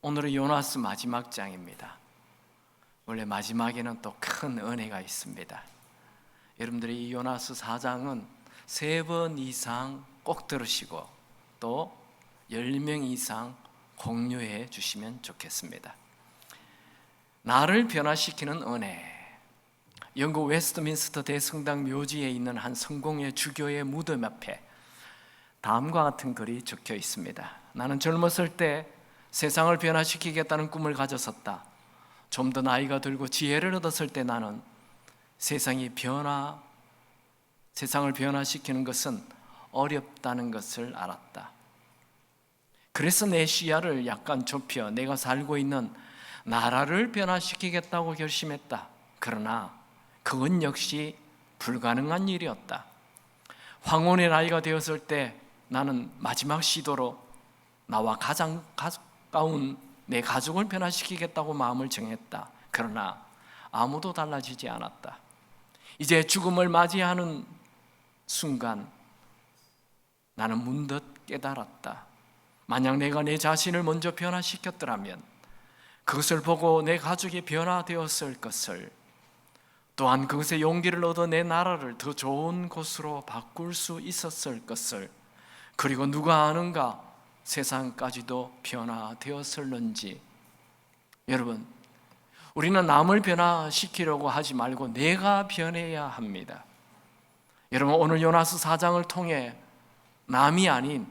오늘은 요나스 마지막 장입니다. 원래 마지막에는 또 큰 은혜가 있습니다. 여러분들이 이 요나스 4장은 3번 이상 꼭 들으시고 또 10명 이상 공유해 주시면 좋겠습니다. 나를 변화시키는 은혜. 영국 웨스트민스터 대성당 묘지에 있는 한 성공회 주교의 무덤 앞에 다음과 같은 글이 적혀 있습니다. 나는 젊었을 때 세상을 변화시키겠다는 꿈을 가졌었다. 좀 더 나이가 들고 지혜를 얻었을 때 나는 세상을 변화시키는 것은 어렵다는 것을 알았다. 그래서 내 시야를 약간 좁혀 내가 살고 있는 나라를 변화시키겠다고 결심했다. 그러나 그건 역시 불가능한 일이었다. 황혼의 나이가 되었을 때 나는 마지막 시도로 나와 가장 가까운 내 가족을 변화시키겠다고 마음을 정했다. 그러나 아무도 달라지지 않았다. 이제 죽음을 맞이하는 순간 나는 문득 깨달았다. 만약 내가 내 자신을 먼저 변화시켰더라면 그것을 보고 내 가족이 변화되었을 것을, 또한 그것에 용기를 얻어 내 나라를 더 좋은 곳으로 바꿀 수 있었을 것을, 그리고 누가 아는가 세상까지도 변화되었을는지. 여러분, 우리는 남을 변화시키려고 하지 말고 내가 변해야 합니다. 여러분, 오늘 요나스 4장을 통해 남이 아닌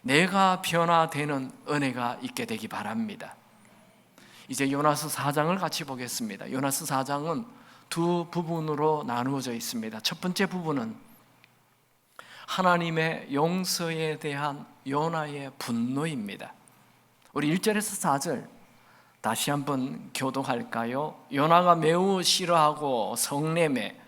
내가 변화되는 은혜가 있게 되기 바랍니다. 이제 요나스 4장을 같이 보겠습니다. 요나스 4장은 두 부분으로 나누어져 있습니다. 첫 번째 부분은 하나님의 용서에 대한 요나의 분노입니다. 우리 1절에서 4절 다시 한번 교독할까요? 요나가 매우 싫어하고 성냄에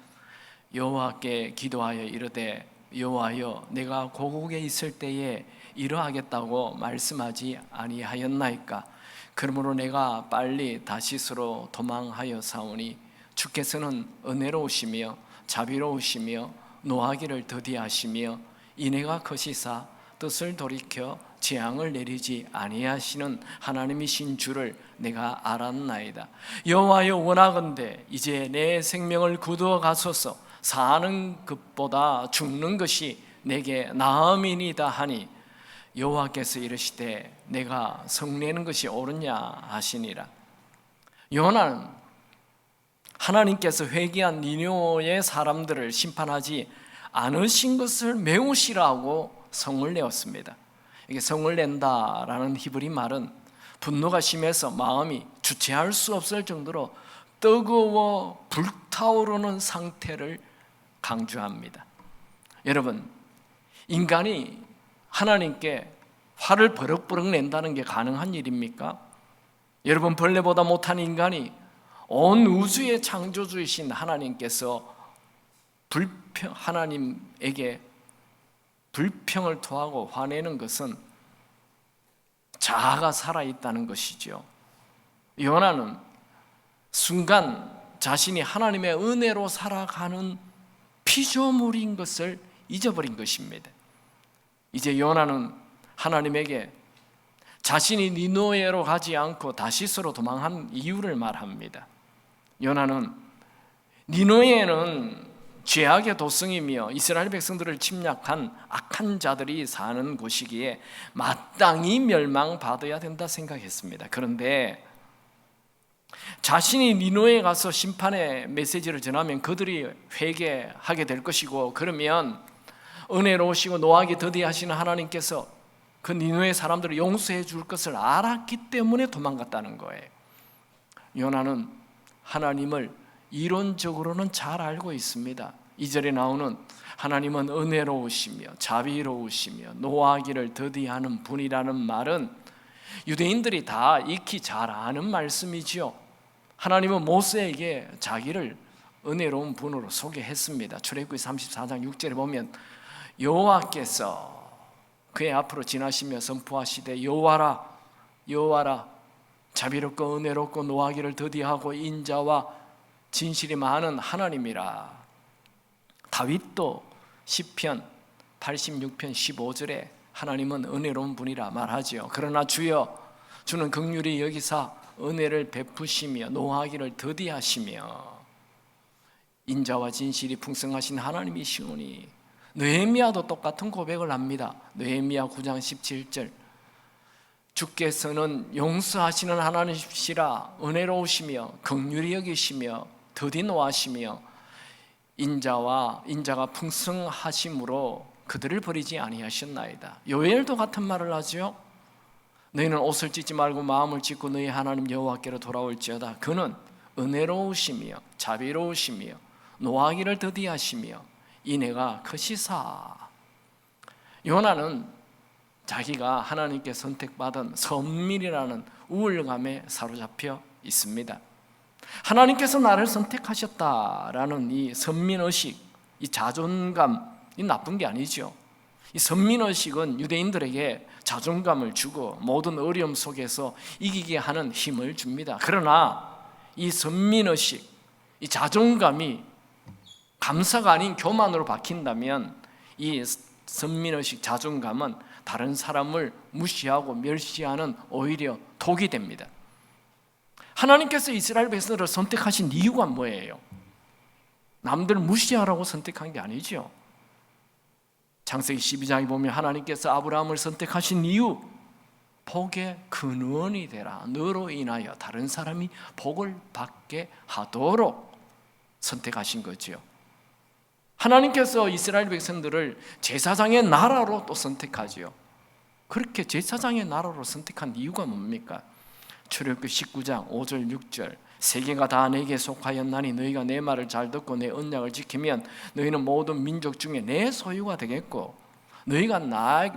여호와께 기도하여 이르되, 여호와여, 내가 고국에 있을 때에 이러하겠다고 말씀하지 아니하였나이까? 그러므로 내가 빨리 다시스로 도망하여 사오니 주께서는 은혜로우시며 자비로우시며 노하기를 더디하시며 인애가 크시사 뜻을 돌이켜 재앙을 내리지 아니하시는 하나님이신 줄을 내가 알았나이다. 여호와여, 원하건대 이제 내 생명을 거두어 가소서. 사는 것보다 죽는 것이 내게 나음이니이다 하니 여호와께서 이르시되 내가 성내는 것이 옳으냐 하시니라. 요나는 하나님께서 회개한 니느웨의 사람들을 심판하지 않으신 것을 매우 싫어하고 성을 내었습니다. 이게 성을 낸다라는 히브리 말은 분노가 심해서 마음이 주체할 수 없을 정도로 뜨거워 불타오르는 상태를 강조합니다. 여러분, 인간이 하나님께 화를 버럭버럭 낸다는 게 가능한 일입니까? 여러분, 벌레보다 못한 인간이 온 우주의 창조주이신 하나님께서 하나님에게 불평을 토하고 화내는 것은 자아가 살아있다는 것이죠. 요나는 순간 자신이 하나님의 은혜로 살아가는 피조물인 것을 잊어버린 것입니다. 이제 요나는 하나님에게 자신이 니느웨로 가지 않고 다시스로 도망한 이유를 말합니다. 요나는 니느웨는 죄악의 도성이며 이스라엘 백성들을 침략한 악한 자들이 사는 곳이기에 마땅히 멸망받아야 된다 생각했습니다. 그런데 자신이 니느웨에 가서 심판의 메시지를 전하면 그들이 회개하게 될 것이고, 그러면 은혜로우시고 노하기 더디하시는 하나님께서 그 니느웨 사람들을 용서해 줄 것을 알았기 때문에 도망갔다는 거예요. 요나는 하나님을 이론적으로는 잘 알고 있습니다. 2절에 나오는 하나님은 은혜로우시며 자비로우시며 노하기를 더디하는 분이라는 말은 유대인들이 다 익히 잘 아는 말씀이지요. 하나님은 모세에게 자기를 은혜로운 분으로 소개했습니다. 출애굽기 34장 6절에 보면 여호와께서 그의 앞으로 지나시며 선포하시되 여호와라 여호와라 자비롭고 은혜롭고 노하기를 더디하고 인자와 진실이 많은 하나님이라. 다윗도 시편 86편 15절에 하나님은 은혜로운 분이라 말하지요. 그러나 주여 주는 긍휼히 여기사 은혜를 베푸시며 노하기를 더디하시며 인자와 진실이 풍성하신 하나님이시오니. 느헤미야도 똑같은 고백을 합니다. 느헤미야 9장 17절, 주께서는 용서하시는 하나님이시라 은혜로우시며 긍휼히 여기시며 더디 노하시며 인자가 풍성하심으로 그들을 버리지 아니하셨나이다. 요엘도 같은 말을 하죠. 너희는 옷을 찢지 말고 마음을 찢고 너희 하나님 여호와께로 돌아올지어다. 그는 은혜로우시며 자비로우시며 노하기를 더디하시며 인애가 크시사. 요나는 자기가 하나님께 선택받은 선민이라는 우울감에 사로잡혀 있습니다. 하나님께서 나를 선택하셨다라는 이 선민의식, 이 자존감, 이 나쁜 게 아니죠. 이 선민의식은 유대인들에게 자존감을 주고 모든 어려움 속에서 이기게 하는 힘을 줍니다. 그러나 이 선민의식, 이 자존감이 감사가 아닌 교만으로 바뀐다면 이 선민의식, 자존감은 다른 사람을 무시하고 멸시하는 오히려 독이 됩니다. 하나님께서 이스라엘 백성들을 선택하신 이유가 뭐예요? 남들 무시하라고 선택한 게 아니죠. 창세기 12장에 보면 하나님께서 아브라함을 선택하신 이유, 복의 근원이 되라. 너로 인하여 다른 사람이 복을 받게 하도록 선택하신 거죠. 하나님께서 이스라엘 백성들을 제사장의 나라로 또 선택하지요. 그렇게 제사장의 나라로 선택한 이유가 뭡니까? 출애굽기 19장 5절 6절, 세계가 다 내게 속하였나니 너희가 내 말을 잘 듣고 내 언약을 지키면 너희는 모든 민족 중에 내 소유가 되겠고 너희가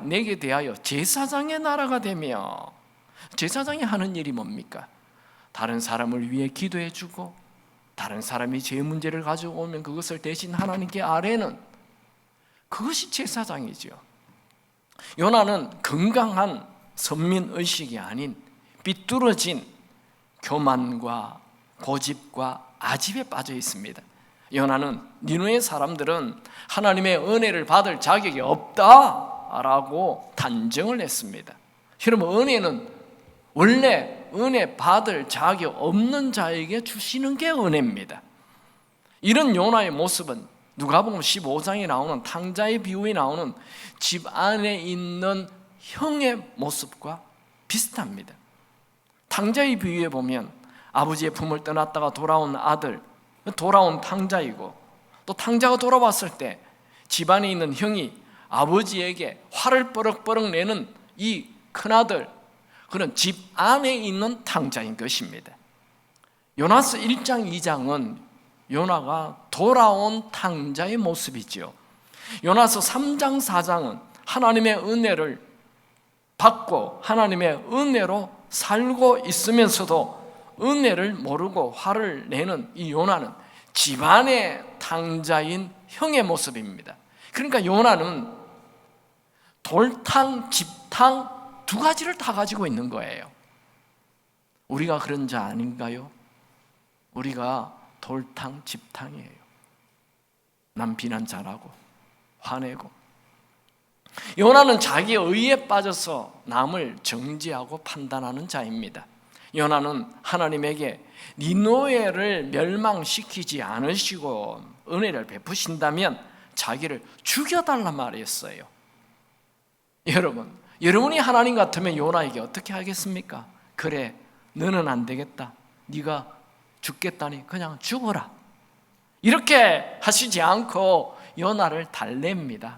내게 대하여 제사장의 나라가 되며. 제사장이 하는 일이 뭡니까? 다른 사람을 위해 기도해 주고 다른 사람이 제 문제를 가지고 오면 그것을 대신 하나님께 아뢰는, 그것이 제사장이죠. 요나는 건강한 선민의식이 아닌 삐뚤어진 교만과 고집과 아집에 빠져 있습니다. 요나는 니느웨 사람들은 하나님의 은혜를 받을 자격이 없다라고 단정을 했습니다. 여러분, 은혜는 원래 은혜 받을 자격 없는 자에게 주시는 게 은혜입니다. 이런 요나의 모습은 누가복음 15장에 나오는 탕자의 비유에 나오는 집 안에 있는 형의 모습과 비슷합니다. 탕자의 비유에 보면 아버지의 품을 떠났다가 돌아온 아들, 돌아온 탕자이고, 또 탕자가 돌아왔을 때 집안에 있는 형이 아버지에게 화를 뻐럭뻐럭 내는 이 큰아들, 그런 집 안에 있는 탕자인 것입니다. 요나서 1장 2장은 요나가 돌아온 탕자의 모습이지요. 요나서 3장 4장은 하나님의 은혜를 받고 하나님의 은혜로 살고 있으면서도 은혜를 모르고 화를 내는 이 요나는 집안의 탕자인 형의 모습입니다. 그러니까 요나는 돌탕, 집탕 두 가지를 다 가지고 있는 거예요. 우리가 그런 자 아닌가요? 우리가 돌탕, 집탕이에요. 남 비난 잘하고 화내고. 요나는 자기 의에 빠져서 남을 정죄하고 판단하는 자입니다. 요나는 하나님에게 니느웨를 멸망시키지 않으시고 은혜를 베푸신다면 자기를 죽여달란 말이었어요. 여러분이 하나님 같으면 요나에게 어떻게 하겠습니까? 그래, 너는 안 되겠다, 네가 죽겠다니 그냥 죽어라, 이렇게 하시지 않고 요나를 달랩니다.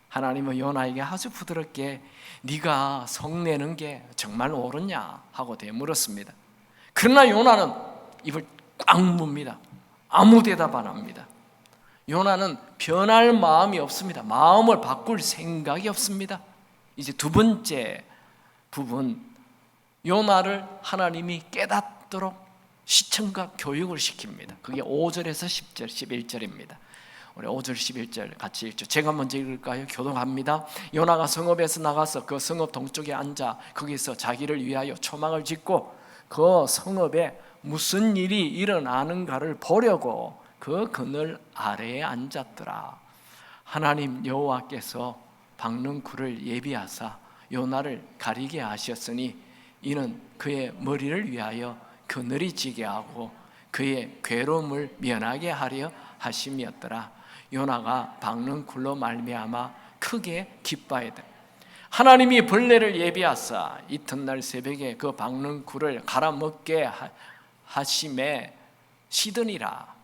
하나님은 요나에게 아주 부드럽게 네가 성내는 게 정말 옳으냐 하고 되물었습니다. 그러나 요나는 입을 꽉 뭅니다. 아무 대답 안 합니다. 요나는 변할 마음이 없습니다. 마음을 바꿀 생각이 없습니다. 이제 두 번째 부분, 요나를 하나님이 깨닫도록 시청각 교육을 시킵니다. 그게 5절에서 10절, 11절입니다. 우리 5절, 11절 같이 읽죠. 제가 먼저 읽을까요? 교독합니다. 요나가 성읍에서 나가서 그 성읍 동쪽에 앉아 거기서 자기를 위하여 초막을 짓고 그 성읍에 무슨 일이 일어나는가를 보려고 그 그늘 아래에 앉았더라. 하나님 여호와께서 박는 굴을 예비하사 요나를 가리게 하셨으니 이는 그의 머리를 위하여 그늘이 지게 하고 그의 괴로움을 면하게 하려 하심이었더라. 요나가 박는 굴로 말미암아 크게 기뻐하되 하나님이 벌레를 예비하사 이튿날 새벽에 그 박는 굴을 갈아먹게 하심에 시드니라.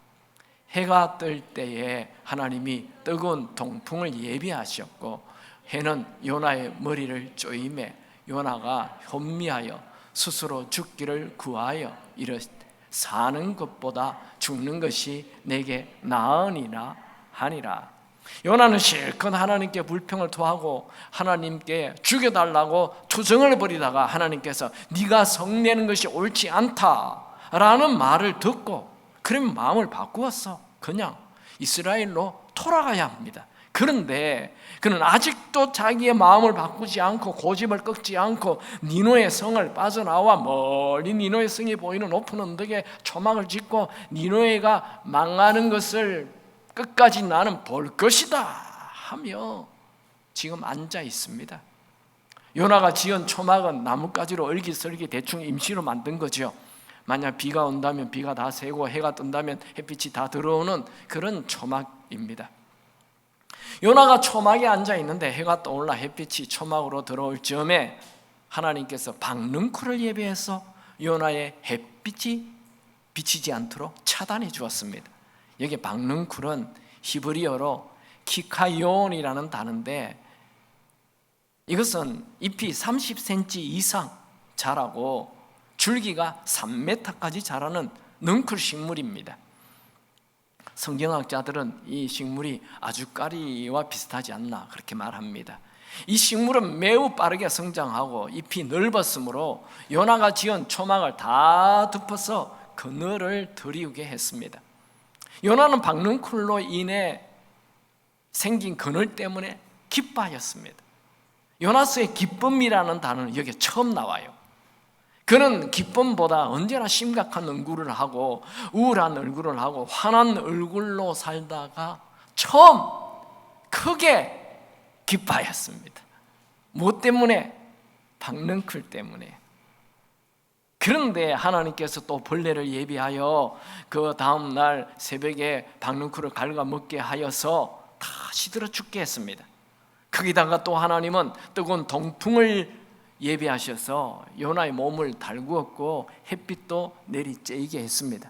해가 뜰 때에 하나님이 뜨거운 동풍을 예비하셨고 해는 요나의 머리를 쪼임에 요나가 현미하여 스스로 죽기를 구하여 이르되 사는 것보다 죽는 것이 내게 나으니라 하니라. 요나는 실컷 하나님께 불평을 토하고 하나님께 죽여달라고 투정을 벌이다가 하나님께서 네가 성내는 것이 옳지 않다라는 말을 듣고 그러면 마음을 바꾸었어. 그냥 이스라엘로 돌아가야 합니다. 그런데 그는 아직도 자기의 마음을 바꾸지 않고 고집을 꺾지 않고 니노의 성을 빠져나와 멀리 니노의 성이 보이는 높은 언덕에 초막을 짓고 니노에가 망하는 것을 끝까지 나는 볼 것이다 하며 지금 앉아 있습니다. 요나가 지은 초막은 나뭇가지로 얼기설기 대충 임시로 만든 거죠. 만약 비가 온다면 비가 다 새고 해가 뜬다면 햇빛이 다 들어오는 그런 초막입니다. 요나가 초막에 앉아 있는데 해가 떠올라 햇빛이 초막으로 들어올 즈음에 하나님께서 박능쿨을 예비해서 요나의 햇빛이 비치지 않도록 차단해 주었습니다. 여기 박능쿨은 히브리어로 키카요온이라는 단어인데 이것은 잎이 30cm 이상 자라고 줄기가 3m까지 자라는 능쿨 식물입니다. 성경학자들은 이 식물이 아주까리와 비슷하지 않나 그렇게 말합니다. 이 식물은 매우 빠르게 성장하고 잎이 넓었으므로 요나가 지은 초막을 다 덮어서 그늘을 들이우게 했습니다. 요나는 박능쿨로 인해 생긴 그늘 때문에 기뻐하였습니다. 요나서의 기쁨이라는 단어는 여기에 처음 나와요. 그는 기쁨보다 언제나 심각한 얼굴을 하고 우울한 얼굴을 하고 화난 얼굴로 살다가 처음 크게 기뻐하였습니다. 뭐 때문에? 박능쿨 때문에. 그런데 하나님께서 또 벌레를 예비하여 그 다음 날 새벽에 박능쿨을 갉아먹게 하여서 다 시들어 죽게 했습니다. 거기다가 또 하나님은 뜨거운 동풍을 예비하셔서 요나의 몸을 달구었고 햇빛도 내리쬐게 했습니다.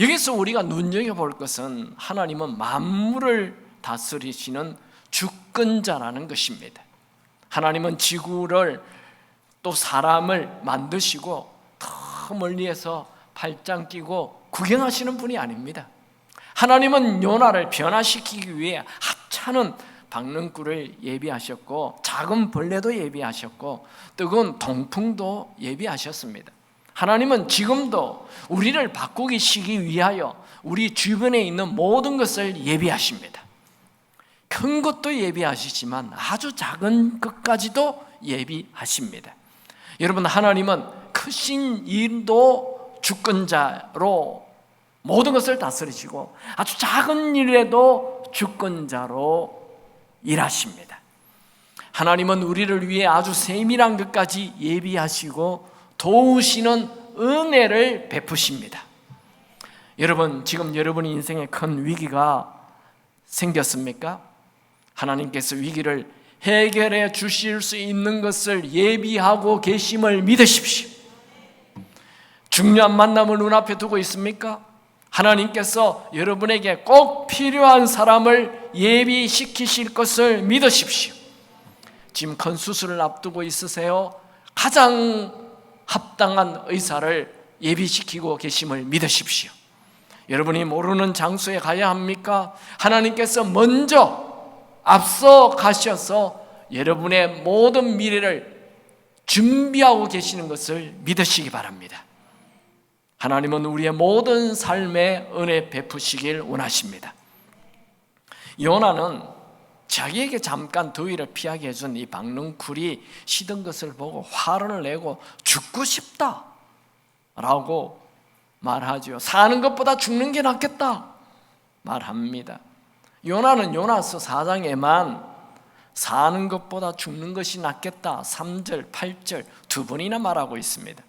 여기서 우리가 눈여겨볼 것은 하나님은 만물을 다스리시는 주권자라는 것입니다. 하나님은 지구를 또 사람을 만드시고 더 멀리에서 팔짱 끼고 구경하시는 분이 아닙니다. 하나님은 요나를 변화시키기 위해 하찮은 박능쿨을 예비하셨고 작은 벌레도 예비하셨고 뜨거운 동풍도 예비하셨습니다. 하나님은 지금도 우리를 바꾸기 위하여 우리 주변에 있는 모든 것을 예비하십니다. 큰 것도 예비하시지만 아주 작은 것까지도 예비하십니다. 여러분, 하나님은 크신 일도 주권자로 모든 것을 다스리시고 아주 작은 일에도 주권자로 일하십니다. 하나님은 우리를 위해 아주 세밀한 것까지 예비하시고 도우시는 은혜를 베푸십니다. 여러분, 지금 여러분의 인생에 큰 위기가 생겼습니까? 하나님께서 위기를 해결해 주실 수 있는 것을 예비하고 계심을 믿으십시오. 중요한 만남을 눈앞에 두고 있습니까? 하나님께서 여러분에게 꼭 필요한 사람을 예비시키실 것을 믿으십시오. 지금 큰 수술을 앞두고 있으세요. 가장 합당한 의사를 예비시키고 계심을 믿으십시오. 여러분이 모르는 장소에 가야 합니까? 하나님께서 먼저 앞서 가셔서 여러분의 모든 미래를 준비하고 계시는 것을 믿으시기 바랍니다. 하나님은 우리의 모든 삶에 은혜 베푸시길 원하십니다. 요나는 자기에게 잠깐 더위를 피하게 해준 이 박능쿨이 시든 것을 보고 화를 내고 죽고 싶다 라고 말하죠. 사는 것보다 죽는 게 낫겠다 말합니다. 요나는 요나서 4장에만 사는 것보다 죽는 것이 낫겠다. 3절, 8절 두 번이나 말하고 있습니다.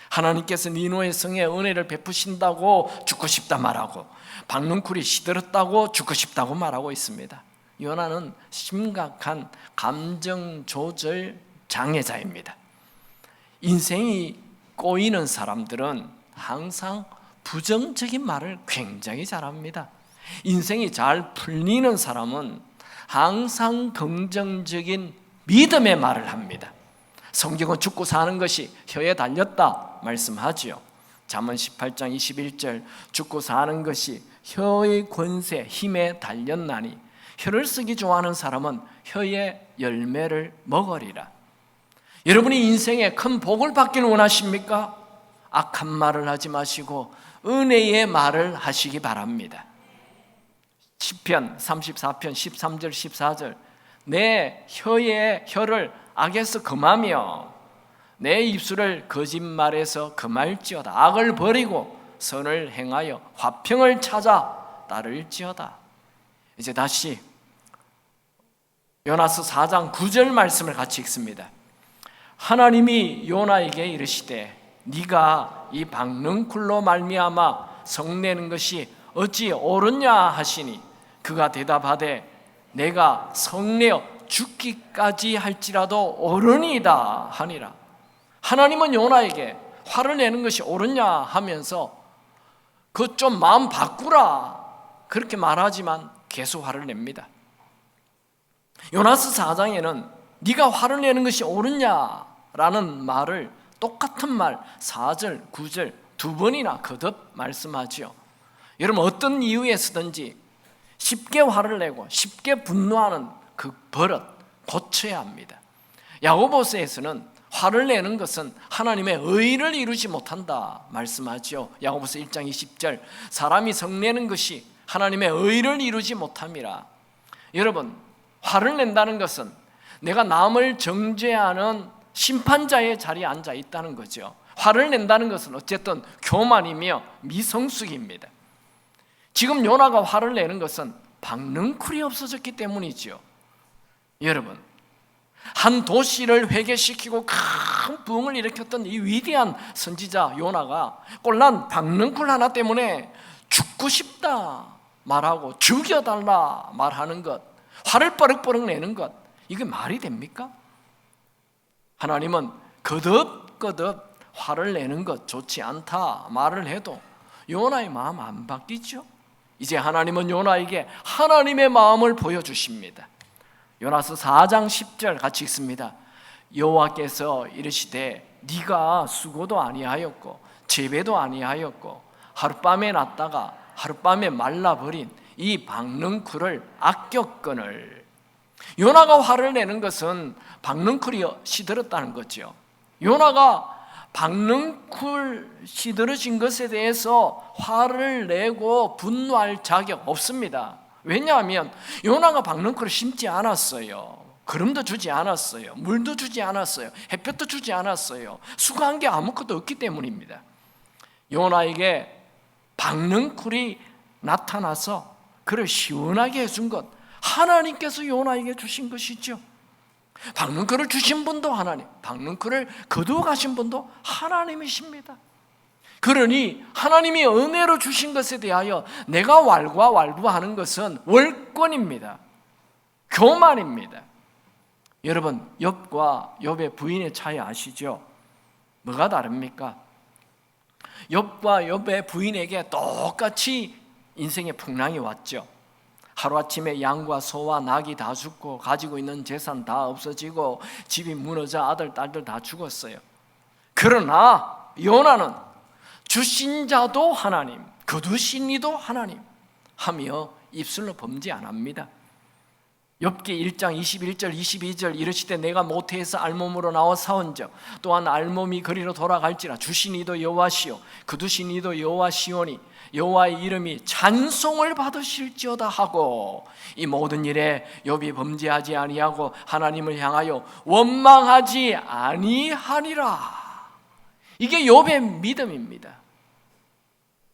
하나님께서 니누의 성에 은혜를 베푸신다고 죽고 싶다 말하고, 박능쿨이 시들었다고 죽고 싶다고 말하고 있습니다. 요나는 심각한 감정 조절 장애자입니다. 인생이 꼬이는 사람들은 항상 부정적인 말을 굉장히 잘합니다. 인생이 잘 풀리는 사람은 항상 긍정적인 믿음의 말을 합니다. 성경은 죽고 사는 것이 혀에 달렸다 말씀하지요. 잠언 18장 21절, 죽고 사는 것이 혀의 권세, 힘에 달렸나니 혀를 쓰기 좋아하는 사람은 혀의 열매를 먹으리라. 여러분이 인생에 큰 복을 받기를 원하십니까? 악한 말을 하지 마시고 은혜의 말을 하시기 바랍니다. 시편 34편 13절 14절, 내 혀를 악에서 금하며 내 입술을 거짓말에서 금할지어다. 악을 버리고 선을 행하여 화평을 찾아 따를지어다. 이제 다시 요나서 4장 9절 말씀을 같이 읽습니다. 하나님이 요나에게 이르시되 네가 이 박능쿨로 말미암아 성내는 것이 어찌 옳으냐 하시니 그가 대답하되 내가 성내어 죽기까지 할지라도 옳으니이다 하니라. 하나님은 요나에게 화를 내는 것이 옳으냐 하면서 그 좀 마음 바꾸라 그렇게 말하지만 계속 화를 냅니다. 요나서 4장에는 네가 화를 내는 것이 옳으냐라는 말을 똑같은 말 4절 9절 두 번이나 거듭 말씀하지요. 여러분 어떤 이유에서든지 쉽게 화를 내고 쉽게 분노하는 그 버릇 고쳐야 합니다. 야고보서에서는 화를 내는 것은 하나님의 의를 이루지 못한다 말씀하지요. 야고보서 1장 20절, 사람이 성내는 것이 하나님의 의를 이루지 못함이라. 여러분 화를 낸다는 것은 내가 남을 정죄하는 심판자의 자리에 앉아 있다는 거죠. 화를 낸다는 것은 어쨌든 교만이며 미성숙입니다. 지금 요나가 화를 내는 것은 박능쿨이 없어졌기 때문이죠. 여러분 한 도시를 회개시키고 큰 부흥을 일으켰던 이 위대한 선지자 요나가 꼴난 박능쿨 하나 때문에 죽고 싶다 말하고 죽여달라 말하는 것, 화를 버럭버럭 내는 것, 이게 말이 됩니까? 하나님은 거듭거듭 화를 내는 것 좋지 않다 말을 해도 요나의 마음 안 바뀌죠. 이제 하나님은 요나에게 하나님의 마음을 보여주십니다. 요나서 4장 10절 같이 읽습니다. 여호와께서 이르시되 네가 수고도 아니하였고 재배도 아니하였고 하룻밤에 났다가 하룻밤에 말라버린 이 박능쿨을 아꼈거늘. 요나가 화를 내는 것은 박능쿨이 시들었다는 거죠. 요나가 박능쿨 시들어진 것에 대해서 화를 내고 분노할 자격 없습니다. 왜냐하면 요나가 박능쿨을 심지 않았어요. 거름도 주지 않았어요. 물도 주지 않았어요. 햇볕도 주지 않았어요. 수고한 게 아무것도 없기 때문입니다. 요나에게 박능쿨이 나타나서 그를 시원하게 해준 것, 하나님께서 요나에게 주신 것이죠. 박능쿨을 주신 분도 하나님, 박능쿨을 거두어 가신 분도 하나님이십니다. 그러니 하나님이 은혜로 주신 것에 대하여 내가 왈가왈부하는 것은 월권입니다. 교만입니다. 여러분 욥과 욥의 부인의 차이 아시죠? 뭐가 다릅니까? 욥과 욥의 부인에게 똑같이 인생의 풍랑이 왔죠. 하루아침에 양과 소와 낙이 다 죽고 가지고 있는 재산 다 없어지고 집이 무너져 아들 딸들 다 죽었어요. 그러나 요나는 주신 자도 하나님, 거두신 이도 하나님 하며 입술로 범죄 안 합니다. 욥기 1장 21절 22절 이르시되 내가 모태에서 알몸으로 나와 사온적 또한 알몸이 그리로 돌아갈지라 주신 이도 여호와시요 거두신 이도 여호와시오니 여호와의 이름이 찬송을 받으실지어다 하고 이 모든 일에 욥이 범죄하지 아니하고 하나님을 향하여 원망하지 아니하니라. 이게 욥의 믿음입니다.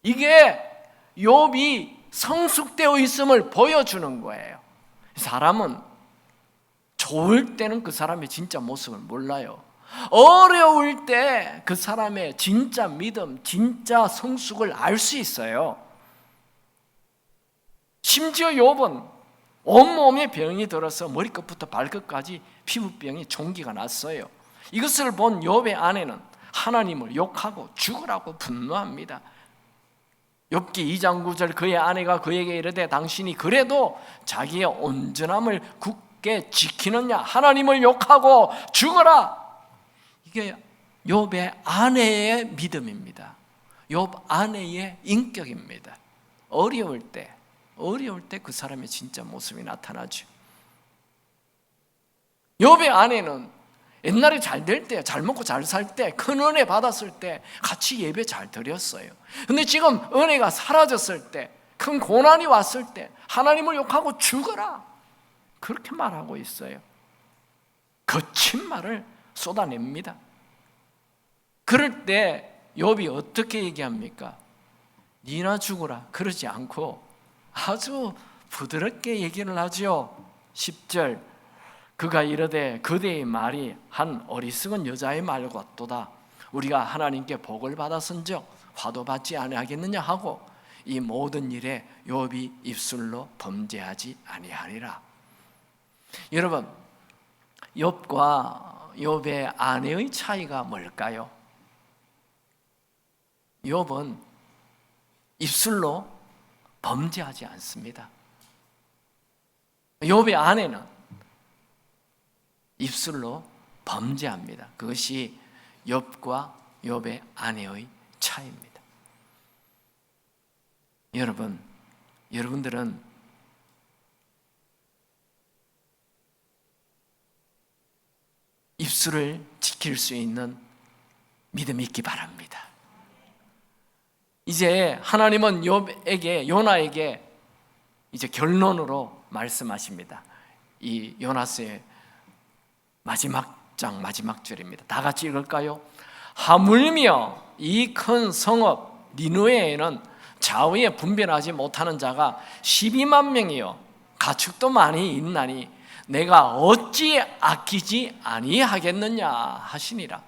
이게 욥이 성숙되어 있음을 보여주는 거예요. 사람은 좋을 때는 그 사람의 진짜 모습을 몰라요. 어려울 때 그 사람의 진짜 믿음, 진짜 성숙을 알 수 있어요. 심지어 욥은 온몸에 병이 들어서 머리끝부터 발끝까지 피부병이 종기가 났어요. 이것을 본 욥의 아내는 하나님을 욕하고 죽으라고 분노합니다. 욥기 2장 9절 그의 아내가 그에게 이르되 당신이 그래도 자기의 온전함을 굳게 지키느냐? 하나님을 욕하고 죽어라. 이게 욥의 아내의 믿음입니다. 욥 아내의 인격입니다. 어려울 때 그 사람의 진짜 모습이 나타나죠. 욥의 아내는 옛날에 잘 될 때, 잘 먹고 잘 살 때, 큰 은혜 받았을 때 같이 예배 잘 드렸어요. 근데 지금 은혜가 사라졌을 때, 큰 고난이 왔을 때 하나님을 욕하고 죽어라, 그렇게 말하고 있어요. 거친 말을 쏟아냅니다. 그럴 때 욥이 어떻게 얘기합니까? 니나 죽어라 그러지 않고 아주 부드럽게 얘기를 하죠. 10절 그가 이르되 그대의 말이 한 어리석은 여자의 말 같도다. 우리가 하나님께 복을 받았은즉 화도 받지 아니하겠느냐 하고 이 모든 일에 욥이 입술로 범죄하지 아니하리라. 여러분, 욥과 욥의 아내의 차이가 뭘까요? 욥은 입술로 범죄하지 않습니다. 욥의 아내는 입술로 범죄합니다. 그것이 욥과 욥의 아내의 차이입니다. 여러분들은 입술을 지킬 수 있는 믿음이 있기 바랍니다. 이제 하나님은 요나에게 이제 결론으로 말씀하십니다. 이 요나스의 마지막 장 마지막 절입니다. 다 같이 읽을까요? 하물며 이 큰 성읍 니느웨에는 좌우에 분별하지 못하는 자가 12만 명이요 가축도 많이 있나니 내가 어찌 아끼지 아니하겠느냐 하시니라.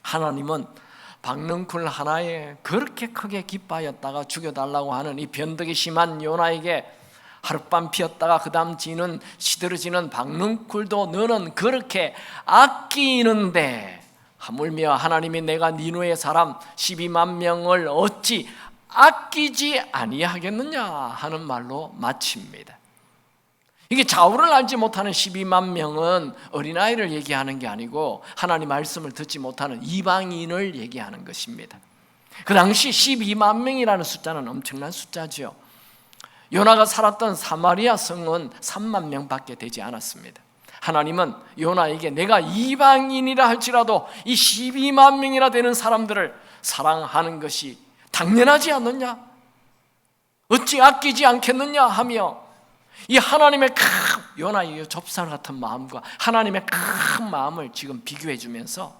하나님은 박넝쿨 하나에 그렇게 크게 기뻐하였다가 죽여달라고 하는 이 변덕이 심한 요나에게 하룻밤 피었다가 그 다음 지는 시들어지는 박넝쿨도 너는 그렇게 아끼는데 하물며 하나님이 내가 니느웨 사람 12만 명을 어찌 아끼지 아니하겠느냐 하는 말로 마칩니다. 이게 좌우를 알지 못하는 12만 명은 어린아이를 얘기하는 게 아니고 하나님 말씀을 듣지 못하는 이방인을 얘기하는 것입니다. 그 당시 12만 명이라는 숫자는 엄청난 숫자죠. 요나가 살았던 사마리아 성은 3만 명밖에 되지 않았습니다. 하나님은 요나에게 내가 이방인이라 할지라도 이 12만 명이나 되는 사람들을 사랑하는 것이 당연하지 않느냐? 어찌 아끼지 않겠느냐 하며 이 하나님의 요나의 좁쌀 같은 마음과 하나님의 큰 마음을 지금 비교해 주면서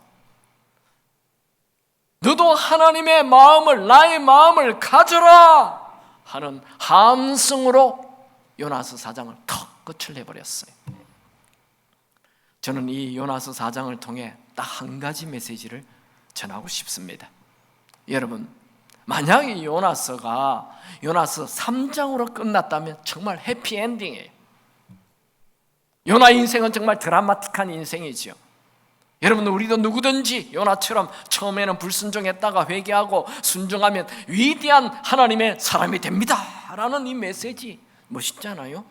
너도 하나님의 마음을 나의 마음을 가져라 하는 함성으로 요나서 4장을 턱 끝을 내버렸어요. 저는 이 요나서 4장을 통해 딱 한 가지 메시지를 전하고 싶습니다. 여러분, 만약에 요나서가 요나서 3장으로 끝났다면 정말 해피엔딩이에요. 요나 인생은 정말 드라마틱한 인생이죠. 여러분, 우리도 누구든지 요나처럼 처음에는 불순종했다가 회개하고 순종하면 위대한 하나님의 사람이 됩니다 라는 이 메시지 멋있잖아요.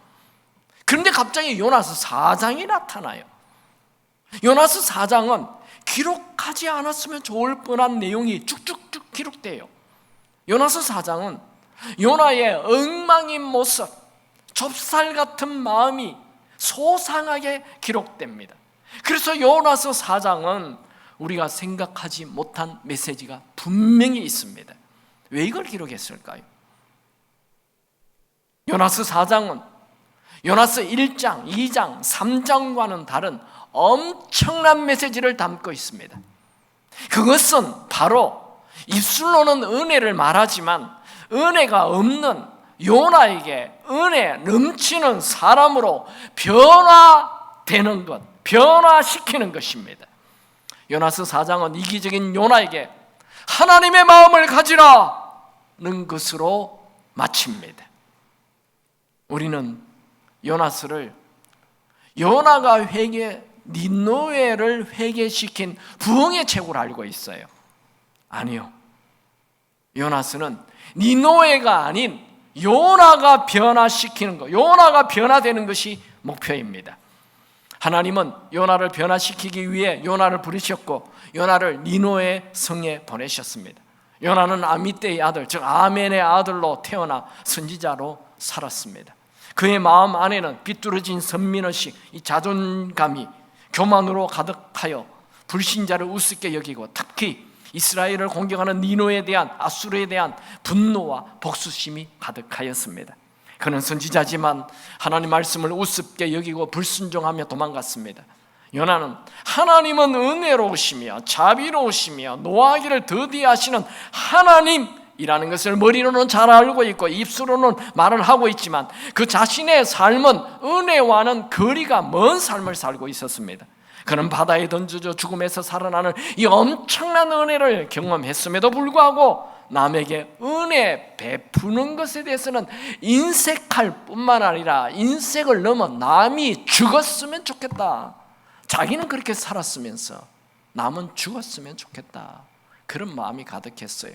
그런데 갑자기 요나서 4장이 나타나요. 요나서 4장은 기록하지 않았으면 좋을 뻔한 내용이 쭉쭉쭉 기록돼요. 요나서 4장은 요나의 엉망인 모습, 좁쌀 같은 마음이 소상하게 기록됩니다. 그래서 요나서 4장은 우리가 생각하지 못한 메시지가 분명히 있습니다. 왜 이걸 기록했을까요? 요나서 4장은 요나서 1장, 2장, 3장과는 다른 엄청난 메시지를 담고 있습니다. 그것은 바로 입술로는 은혜를 말하지만 은혜가 없는 요나에게 은혜 넘치는 사람으로 되는 것, 변화시키는 것입니다. 요나서 4장은 이기적인 요나에게 하나님의 마음을 가지라는 것으로 마칩니다. 우리는 요나서를 요나가 니느웨를 회개시킨 부흥의 책으로 알고 있어요. 아니요. 요나서는 니느웨가 아닌 요나가 변화시키는 것, 요나가 변화되는 것이 목표입니다. 하나님은 요나를 변화시키기 위해 요나를 부르셨고 요나를 니느웨 성에 보내셨습니다. 요나는 아미떼의 아들, 즉 아멘의 아들로 태어나 선지자로 살았습니다. 그의 마음 안에는 비뚤어진 선민의식, 이 자존감이 교만으로 가득하여 불신자를 우습게 여기고 특히 이스라엘을 공격하는 니느웨에 대한, 아수르에 대한 분노와 복수심이 가득하였습니다. 그는 선지자지만 하나님 말씀을 우습게 여기고 불순종하며 도망갔습니다. 요나는 하나님은 은혜로우시며 자비로우시며 노하기를 더디하시는 하나님이라는 것을 머리로는 잘 알고 있고 입술로는 말을 하고 있지만 그 자신의 삶은 은혜와는 거리가 먼 삶을 살고 있었습니다. 그는 바다에 던져져 죽음에서 살아나는 이 엄청난 은혜를 경험했음에도 불구하고 남에게 은혜 베푸는 것에 대해서는 인색할 뿐만 아니라 인색을 넘어 남이 죽었으면 좋겠다, 자기는 그렇게 살았으면서 남은 죽었으면 좋겠다, 그런 마음이 가득했어요.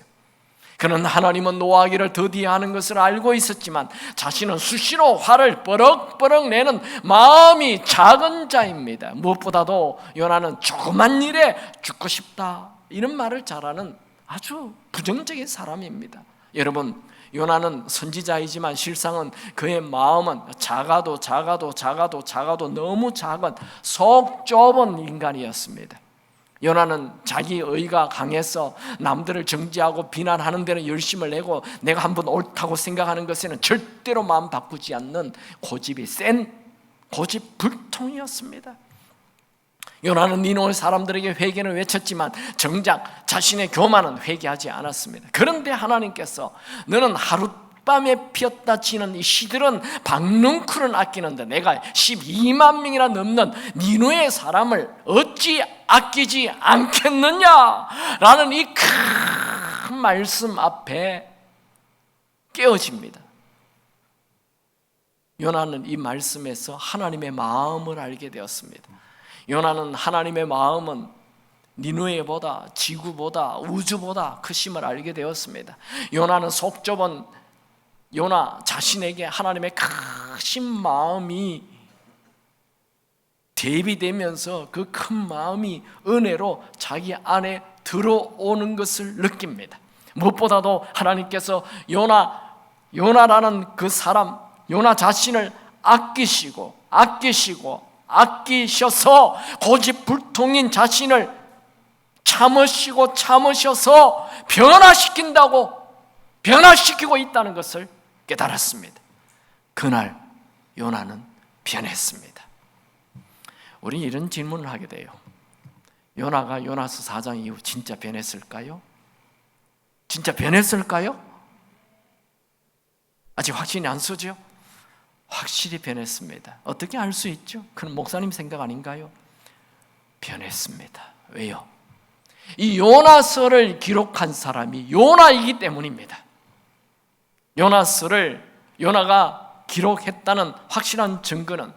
그는 하나님은 노하기를 더디하는 것을 알고 있었지만 자신은 수시로 화를 뻐럭뻐럭 내는 마음이 작은 자입니다. 무엇보다도 요나는 조그만 일에 죽고 싶다 이런 말을 잘하는 아주 부정적인 사람입니다. 여러분, 요나는 선지자이지만 실상은 그의 마음은 작아도 너무 작은 속 좁은 인간이었습니다. 요나는 자기 의가 강해서 남들을 정죄하고 비난하는 데는 열심을 내고 내가 한번 옳다고 생각하는 것에는 절대로 마음 바꾸지 않는 고집이 센 고집불통이었습니다. 요나는 니느웨 사람들에게 회개를 외쳤지만 정작 자신의 교만은 회개하지 않았습니다. 그런데 하나님께서 너는 하룻밤에 피었다 지는 이 시들은 박능쿨은 아끼는데 내가 12만 명이나 넘는 니느웨 사람을 어찌 아끼지 않겠느냐라는 이 큰 말씀 앞에 깨어집니다. 요나는 이 말씀에서 하나님의 마음을 알게 되었습니다. 요나는 하나님의 마음은 니느웨보다 지구보다 우주보다 크심을 알게 되었습니다. 요나는 속 좁은 요나 자신에게 하나님의 크신 마음이 대비되면서 그 큰 마음이 은혜로 자기 안에 들어오는 것을 느낍니다. 무엇보다도 하나님께서 요나라는 그 사람, 요나 자신을 아끼셔서 고집불통인 자신을 참으셔서 변화시키고 있다는 것을 깨달았습니다. 그날 요나는 변했습니다. 우리 이런 질문을 하게 돼요. 요나가 요나서 4장 이후 진짜 변했을까요? 진짜 변했을까요? 아직 확신이 안 서죠? 확실히 변했습니다. 어떻게 알 수 있죠? 그건 목사님 생각 아닌가요? 변했습니다. 왜요? 이 요나서를 기록한 사람이 요나이기 때문입니다. 요나서를 요나가 기록했다는 확실한 증거는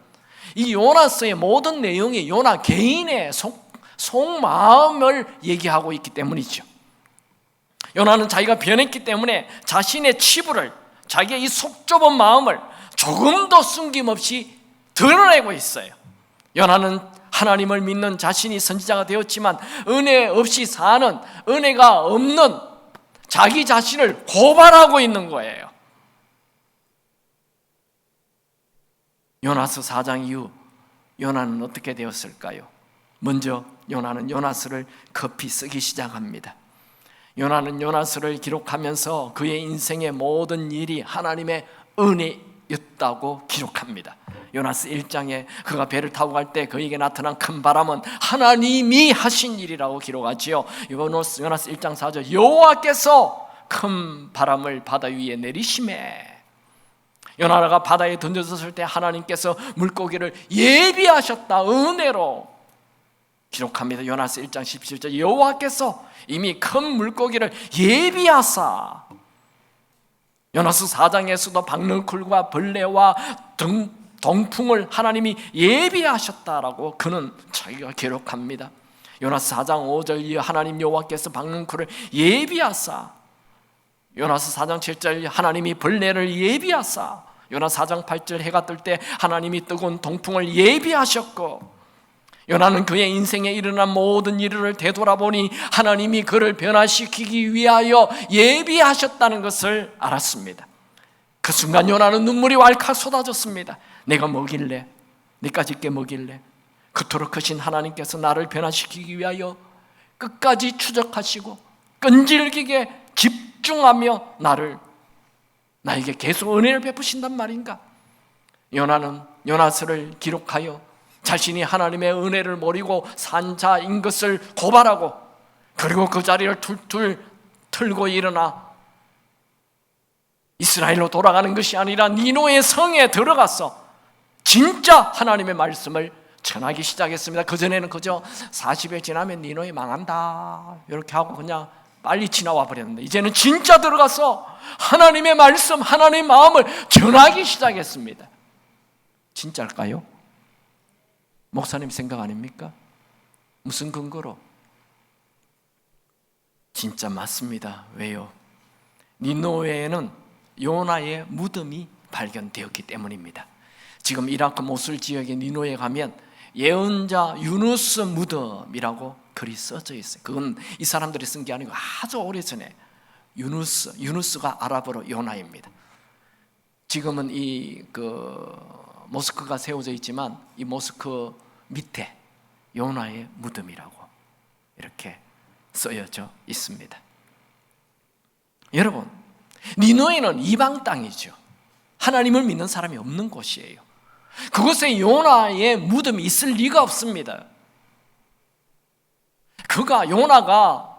이 요나서의 모든 내용이 요나 개인의 속마음을 얘기하고 있기 때문이죠. 요나는 자기가 변했기 때문에 자신의 치부를, 자기의 이 속 좁은 마음을 조금도 숨김없이 드러내고 있어요. 요나는 하나님을 믿는 자신이 선지자가 되었지만 은혜 없이 사는, 은혜가 없는 자기 자신을 고발하고 있는 거예요. 요나서 4장 이후 요나는 어떻게 되었을까요? 먼저 요나는 요나서를 급히 쓰기 시작합니다. 요나는 요나서를 기록하면서 그의 인생의 모든 일이 하나님의 은혜였다고 기록합니다. 요나서 1장에 그가 배를 타고 갈 때 그에게 나타난 큰 바람은 하나님이 하신 일이라고 기록하지요. 요나서 1장 4절 여호와께서 큰 바람을 바다 위에 내리시매. 요나가 바다에 던져졌을 때 하나님께서 물고기를 예비하셨다. 은혜로 기록합니다. 요나서 1장 17절 여호와께서 이미 큰 물고기를 예비하사. 요나서 4장에서도 박능쿨과 벌레와 동풍을 하나님이 예비하셨다라고 그는 자기가 기록합니다. 요나서 4장 5절 이어 하나님 여호와께서 박능쿨을 예비하사. 요나서 4장 7절 하나님이 벌레를 예비하사. 요나서 4장 8절 해가 뜰 때 하나님이 뜨거운 동풍을 예비하셨고, 요나는 그의 인생에 일어난 모든 일을 되돌아보니 하나님이 그를 변화시키기 위하여 예비하셨다는 것을 알았습니다. 그 순간 요나는 눈물이 왈칵 쏟아졌습니다. 내가 뭐길래, 내까지 게 뭐길래 그토록 크신 하나님께서 나를 변화시키기 위하여 끝까지 추적하시고 끈질기게 집중하며 나에게 계속 은혜를 베푸신단 말인가? 요나는 요나서를 기록하여 자신이 하나님의 은혜를 모르고 산 자인 것을 고발하고, 그리고 그 자리를 툴툴 틀고 일어나 이스라엘로 돌아가는 것이 아니라 니노의 성에 들어가서 진짜 하나님의 말씀을 전하기 시작했습니다. 그전에는 그저 40일 지나면 니노에 망한다 이렇게 하고 그냥 빨리 지나와 버렸는데, 이제는 진짜 들어가서 하나님의 말씀, 하나님의 마음을 전하기 시작했습니다. 진짜일까요? 목사님 생각 아닙니까? 무슨 근거로? 진짜 맞습니다. 왜요? 니느웨에는 요나의 무덤이 발견되었기 때문입니다. 지금 이라크 모술 지역의 니느웨에 가면 예언자 유누스 무덤이라고 글이 써져 있어요. 그건 이 사람들이 쓴 게 아니고 아주 오래전에 유누스가 아랍어로 요나입니다. 지금은 모스크가 세워져 있지만 이 모스크 밑에 요나의 무덤이라고 이렇게 쓰여져 있습니다. 여러분, 니느웨는 이방 땅이죠. 하나님을 믿는 사람이 없는 곳이에요. 그곳에 요나의 무덤이 있을 리가 없습니다. 요나가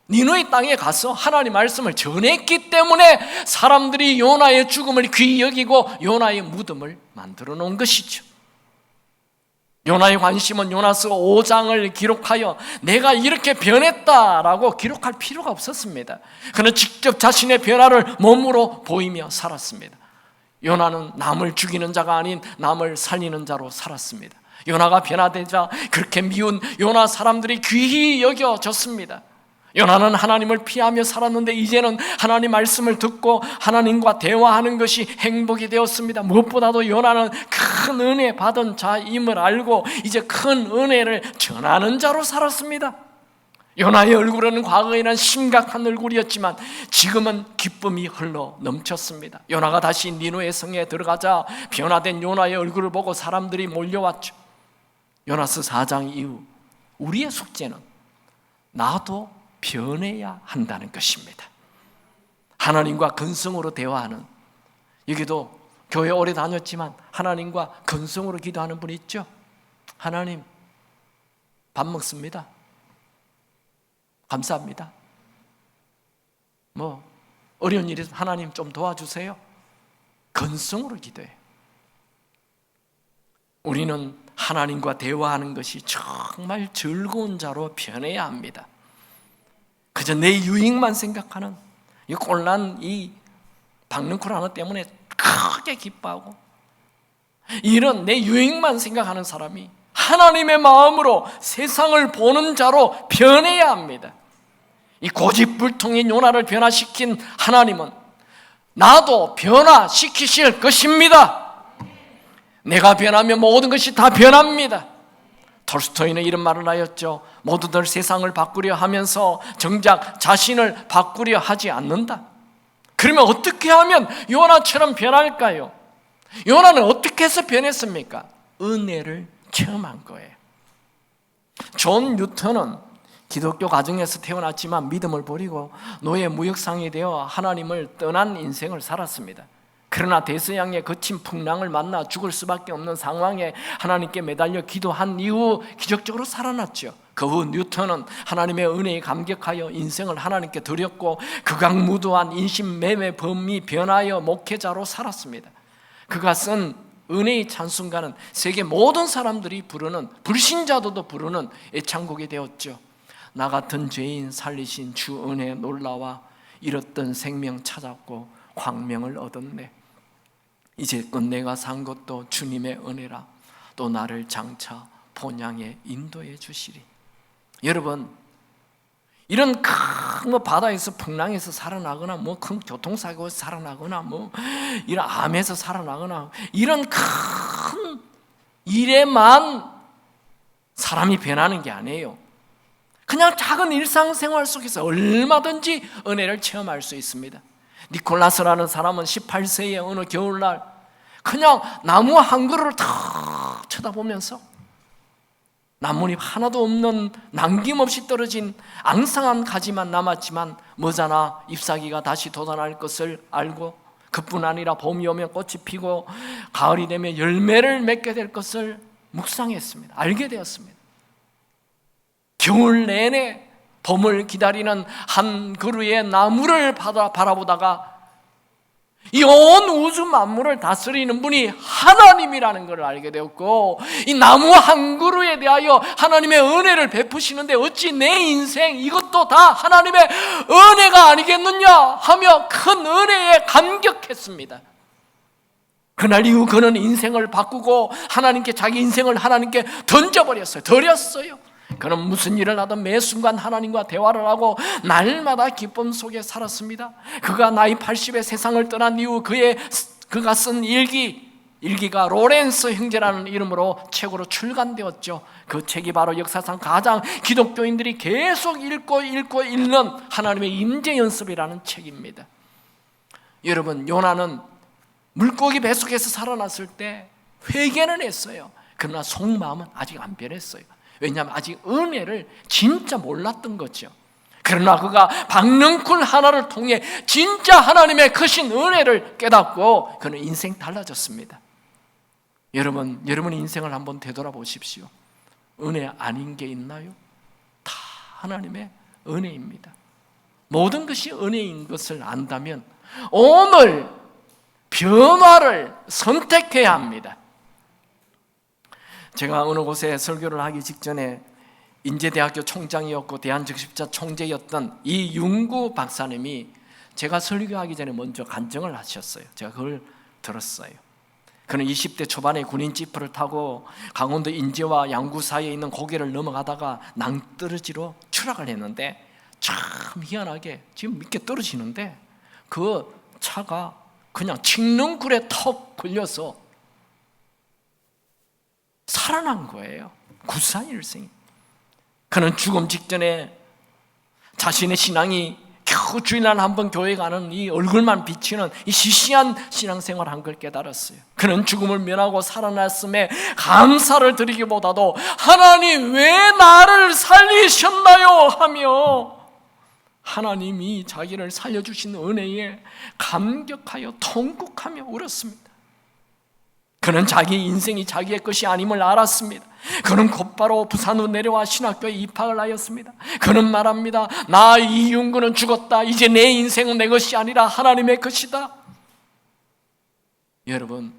니느웨 땅에 가서 하나님 말씀을 전했기 때문에 사람들이 요나의 죽음을 귀히 여기고 요나의 무덤을 만들어 놓은 것이죠. 요나의 관심은 요나서 5장을 기록하여 내가 이렇게 변했다라고 기록할 필요가 없었습니다. 그는 직접 자신의 변화를 몸으로 보이며 살았습니다. 요나는 남을 죽이는 자가 아닌 남을 살리는 자로 살았습니다. 요나가 변화되자 그렇게 미운 요나 사람들이 귀히 여겨졌습니다. 요나는 하나님을 피하며 살았는데 이제는 하나님 말씀을 듣고 하나님과 대화하는 것이 행복이 되었습니다. 무엇보다도 요나는 큰 은혜 받은 자임을 알고 이제 큰 은혜를 전하는 자로 살았습니다. 요나의 얼굴은 과거에는 심각한 얼굴이었지만 지금은 기쁨이 흘러 넘쳤습니다. 요나가 다시 니느웨 성에 들어가자 변화된 요나의 얼굴을 보고 사람들이 몰려왔죠. 요나서 4장 이후 우리의 숙제는 나도 변해야 한다는 것입니다. 하나님과 근성으로 대화하는, 여기도 교회 오래 다녔지만 하나님과 근성으로 기도하는 분이 있죠. 하나님, 밥 먹습니다. 감사합니다. 어려운 일이 있으면 하나님 좀 도와주세요. 근성으로 기도해요. 우리는 하나님과 대화하는 것이 정말 즐거운 자로 변해야 합니다. 그저 내 유익만 생각하는 이 꼴난 이 박능쿨 하나 때문에 크게 기뻐하고 이런 내 유익만 생각하는 사람이 하나님의 마음으로 세상을 보는 자로 변해야 합니다. 이 고집불통인 요나를 변화시킨 하나님은 나도 변화시키실 것입니다. 내가 변하면 모든 것이 다 변합니다. 톨스토이는 이런 말을 하였죠. 모두들 세상을 바꾸려 하면서 정작 자신을 바꾸려 하지 않는다. 그러면 어떻게 하면 요나처럼 변할까요? 요나는 어떻게 해서 변했습니까? 은혜를 체험한 거예요. 존 뉴턴은 기독교 가정에서 태어났지만 믿음을 버리고 노예 무역상이 되어 하나님을 떠난 인생을 살았습니다. 그러나 대서양의 거친 풍랑을 만나 죽을 수밖에 없는 상황에 하나님께 매달려 기도한 이후 기적적으로 살아났죠. 그 후 뉴턴은 하나님의 은혜에 감격하여 인생을 하나님께 드렸고 극악무도한 인신매매 범이 변하여 목회자로 살았습니다. 그가 쓴 은혜의 찬송가는 세계 모든 사람들이 부르는, 불신자들도 부르는 애창곡이 되었죠. 나 같은 죄인 살리신 주 은혜 놀라와 잃었던 생명 찾았고 광명을 얻었네. 이제껏 내가 산 것도 주님의 은혜라. 또 나를 장차 본향에 인도해 주시리. 여러분, 이런 큰 바다에서 풍랑에서 살아나거나 큰 교통사고에서 살아나거나 이런 암에서 살아나거나 이런 큰 일에만 사람이 변하는 게 아니에요. 그냥 작은 일상생활 속에서 얼마든지 은혜를 체험할 수 있습니다. 니콜라스라는 사람은 18세의 어느 겨울날 그냥 나무 한 그루를 탁 쳐다보면서 나뭇잎 하나도 없는 남김없이 떨어진 앙상한 가지만 남았지만 머지않아 잎사귀가 다시 돋아날 것을 알고, 그뿐 아니라 봄이 오면 꽃이 피고 가을이 되면 열매를 맺게 될 것을 묵상했습니다. 알게 되었습니다. 겨울 내내 봄을 기다리는 한 그루의 나무를 바라보다가 이 온 우주 만물을 다스리는 분이 하나님이라는 것을 알게 되었고, 이 나무 한 그루에 대하여 하나님의 은혜를 베푸시는데 어찌 내 인생 이것도 다 하나님의 은혜가 아니겠느냐 하며 큰 은혜에 감격했습니다. 그날 이후 그는 인생을 바꾸고 하나님께 자기 인생을 하나님께 던져버렸어요. 드렸어요. 그는 무슨 일을 하든 매 순간 하나님과 대화를 하고 날마다 기쁨 속에 살았습니다. 그가 나이 80에 세상을 떠난 이후 그가 쓴 일기가 로렌스 형제라는 이름으로 책으로 출간되었죠. 그 책이 바로 역사상 가장 기독교인들이 계속 읽고 읽는 하나님의 임재 연습이라는 책입니다. 여러분, 요나는 물고기 뱃속에서 살아났을 때 회개는 했어요. 그러나 속마음은 아직 안 변했어요. 왜냐하면 아직 은혜를 진짜 몰랐던 거죠. 그러나 그가 박능쿨 하나를 통해 진짜 하나님의 크신 은혜를 깨닫고 그는 인생 달라졌습니다. 여러분 인생을 한번 되돌아보십시오. 은혜 아닌 게 있나요? 다 하나님의 은혜입니다. 모든 것이 은혜인 것을 안다면 오늘 변화를 선택해야 합니다. 제가 어느 곳에 설교를 하기 직전에 인제대학교 총장이었고 대한적십자 총재였던 이윤구 박사님이 제가 설교하기 전에 먼저 간증을 하셨어요. 제가 그걸 들었어요. 그는 20대 초반에 군인 지프를 타고 강원도 인제와 양구 사이에 있는 고개를 넘어가다가 낭떠러지로 추락을 했는데, 참 희한하게 지금 밑에 떨어지는데 그 차가 그냥 칡능굴에 턱 걸려서 살아난 거예요. 구사일생. 그는 죽음 직전에 자신의 신앙이 겨우 주일날 한 번 교회 가는 이 얼굴만 비치는 이 시시한 신앙생활을 한 걸 깨달았어요. 그는 죽음을 면하고 살아났음에 감사를 드리기보다도 하나님 왜 나를 살리셨나요 하며 하나님이 자기를 살려주신 은혜에 감격하여 통곡하며 울었습니다. 그는 자기 인생이 자기의 것이 아님을 알았습니다. 그는 곧바로 부산으로 내려와 신학교에 입학을 하였습니다. 그는 말합니다. 나 이윤구는 죽었다. 이제 내 인생은 내 것이 아니라 하나님의 것이다. 여러분,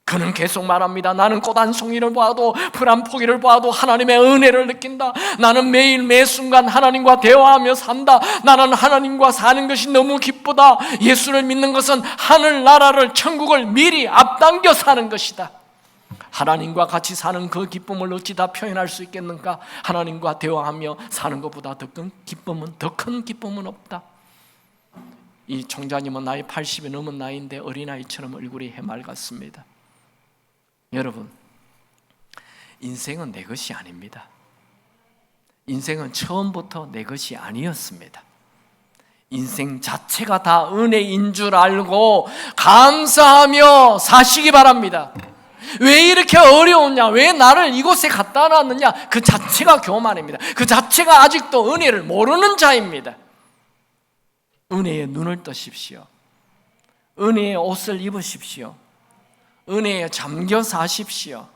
그는 계속 말합니다. 나는 꽃 한 송이를 보아도 풀 한 포기를 보아도 하나님의 은혜를 느낀다. 나는 매일 매 순간 하나님과 대화하며 산다. 나는 하나님과 사는 것이 너무 기쁘다. 예수를 믿는 것은 하늘나라를 천국을 미리 앞당겨 사는 것이다. 하나님과 같이 사는 그 기쁨을 어찌 다 표현할 수 있겠는가? 하나님과 대화하며 사는 것보다 더 큰 기쁨은 없다. 이 총장님은 나이 80이 넘은 나이인데 어린아이처럼 얼굴이 해맑았습니다. 여러분, 인생은 내 것이 아닙니다. 인생은 처음부터 내 것이 아니었습니다. 인생 자체가 다 은혜인 줄 알고 감사하며 사시기 바랍니다. 왜 이렇게 어려웠냐? 왜 나를 이곳에 갖다 놨느냐? 그 자체가 교만입니다. 그 자체가 아직도 은혜를 모르는 자입니다. 은혜의 눈을 뜨십시오. 은혜의 옷을 입으십시오. 은혜에 잠겨 사십시오.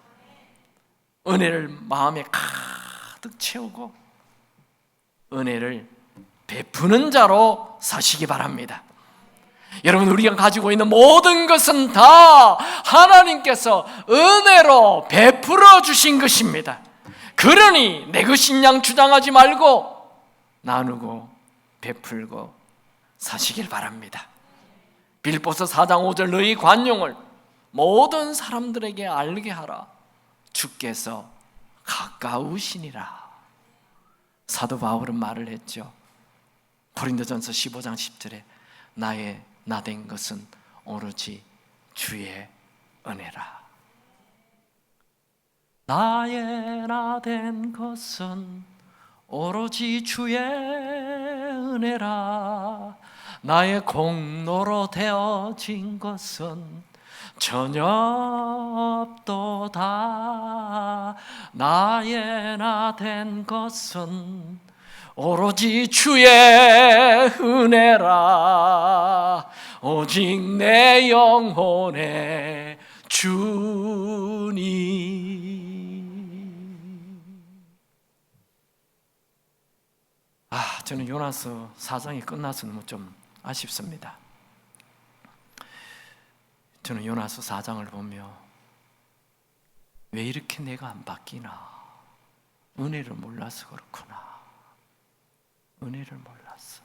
은혜를 마음에 가득 채우고 은혜를 베푸는 자로 사시기 바랍니다. 여러분, 우리가 가지고 있는 모든 것은 다 하나님께서 은혜로 베풀어 주신 것입니다. 그러니 내 것인 양 주장하지 말고 나누고 베풀고 사시길 바랍니다. 빌립보서 4장 5절 너희 관용을 모든 사람들에게 알게 하라. 주께서 가까우시니라. 사도 바울은 말을 했죠. 고린도전서 15장 10절에 나의 나된 것은 오로지 주의 은혜라. 나의 나된 것은 오로지 주의 은혜라. 나의 공로로 되어진 것은 전혀 없도다. 나의 나된 것은 오로지 주의 은혜라. 오직 내 영혼의 주님. 저는 요나서 4장이 끝나서 너무 좀 아쉽습니다. 저는 요나서 4장을 보며 왜 이렇게 내가 안 바뀌나? 은혜를 몰라서 그렇구나. 은혜를 몰랐어.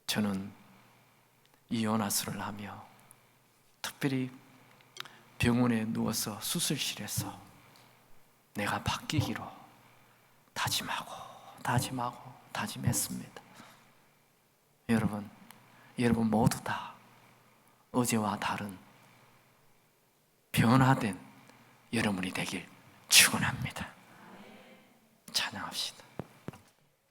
저는 이 요나서를 하며 특별히 병원에 누워서 수술실에서 내가 바뀌기로 다짐했습니다. 여러분 모두 다 어제와 다른 변화된 여러분이 되길 축원합니다. 찬양합시다.